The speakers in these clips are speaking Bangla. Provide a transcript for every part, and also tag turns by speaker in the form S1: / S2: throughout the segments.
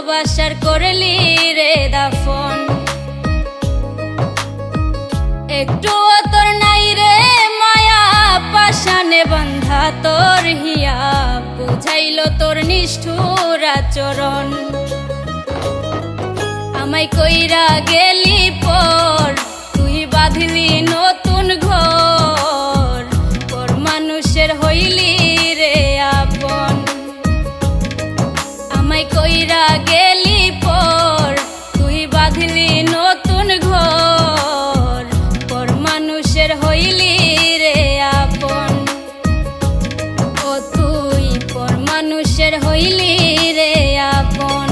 S1: ভালোবাসার করলি রে দাফন। একটু তোর নাই রে মায়া পাশানে বান্ধা তোর হিয়া, বুঝাইল তোর নিষ্ঠুর আচরণ। আমায় কইরা গেলি পর তুই বাঁধলি নতুন ঘর, পর মানুষের হইলি রে আপন। আমায় কইরা গেলি পর তুই বাঁধলি নতুন ঘর, পর মানুষের হইলি রে আপন। ও তুই পর মানুষের হইলি রে আপন।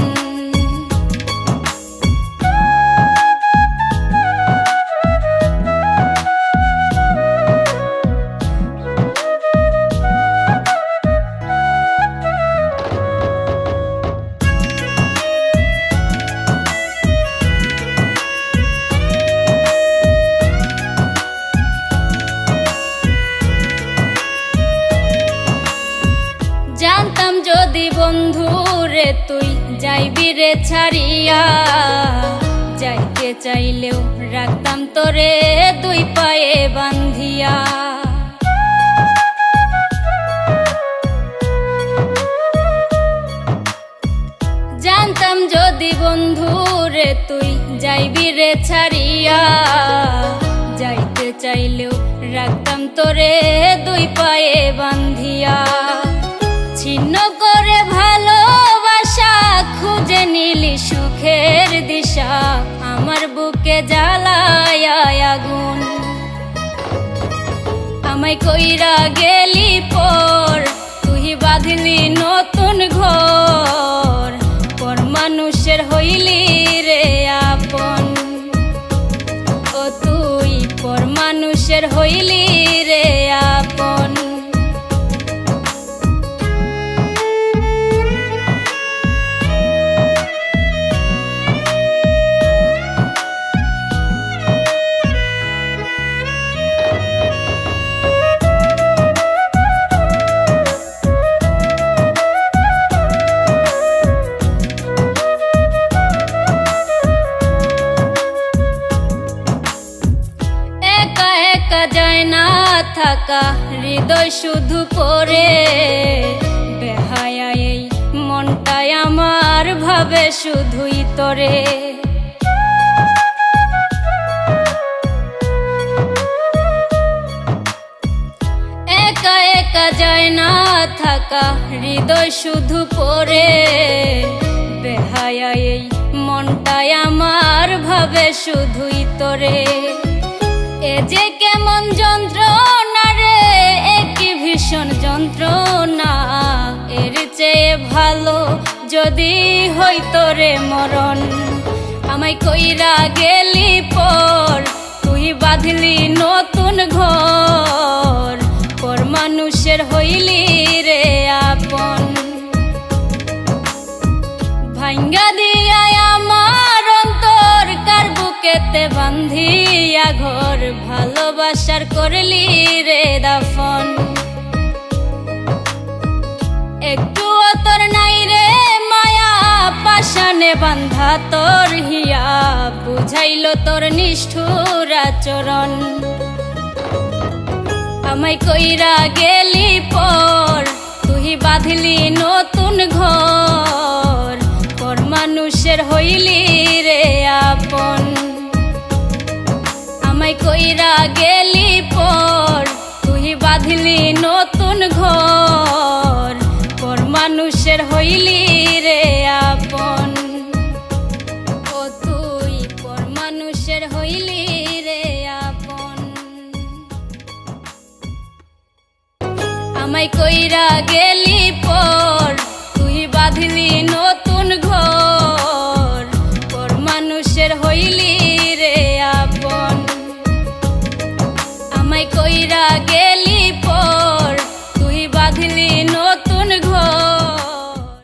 S1: জানতাম যদি বন্ধু রে তুই যাইবি রে ছাড়িয়া, যাইতে চাইলেও রাখতাম তোরে দুই পায়ে বান্ধিয়া। জানতাম যদি বন্ধু রে তুই যাইবি রে ছাড়িয়া, যাইতে চাইলেও রাখতাম তোরে দুই পায়ে বান্ধিয়া। ছিন্ন করে ভালোবাসা খুঁজে নিলি সুখের দিশা, আমার বুকে জ্বালায় আগুন। আমায় কইরা গেলি পর তুই বাঁধলি নতুন ঘর, পর মানুষের হইলি রে আপন। ও তুই পর মানুষের হইলি রে আপন। যায় না থাকা হৃদয় শুধু পড়ে, বেহায়া এই মনটাই আমার ভাবে শুধুই তোরে। একা একা যায় না থাকা হৃদয় শুধু পড়ে, বেহায়া এই মনটাই আমার ভাবে শুধুই তোরে। এ যে কেমন যন্ত্রণা রে, একই ভীষণ যন্ত্রণা, এর চেয়ে ভালো যদি হইতো রে মরণ। আমায় কইরা গেলি পর তুই বাঁধলি নতুন ঘর, পর মানুষের হইলি রে আপন। ভাঙ্গা দিয়া আমার অন্তর কার বুকেতে বান্ধিয়া ঘর, ভালোবাসার করলি রে দাফন। একটু তোর নাই রে মায়া পাশানে বান্ধা তোর হিয়া, বুঝাইল তোর নিষ্ঠুর আচরণ। আমায় কইরা গেলি পর তুই বাঁধলি নতুন ঘর, পর মানুষের হইলি রে আপন। আমায় কইরা গেলি পর তুই বাঁধলি নতুন ঘর, পর মানুষের হইলি রে আপন। ও তুই পর মানুষের হইলি রে আপন। আমায় কইরা গেলি পর তুই বাঁধলি নতুন ঘর, পর মানুষের হইলি রে আপন। আমায় কইরা গেলি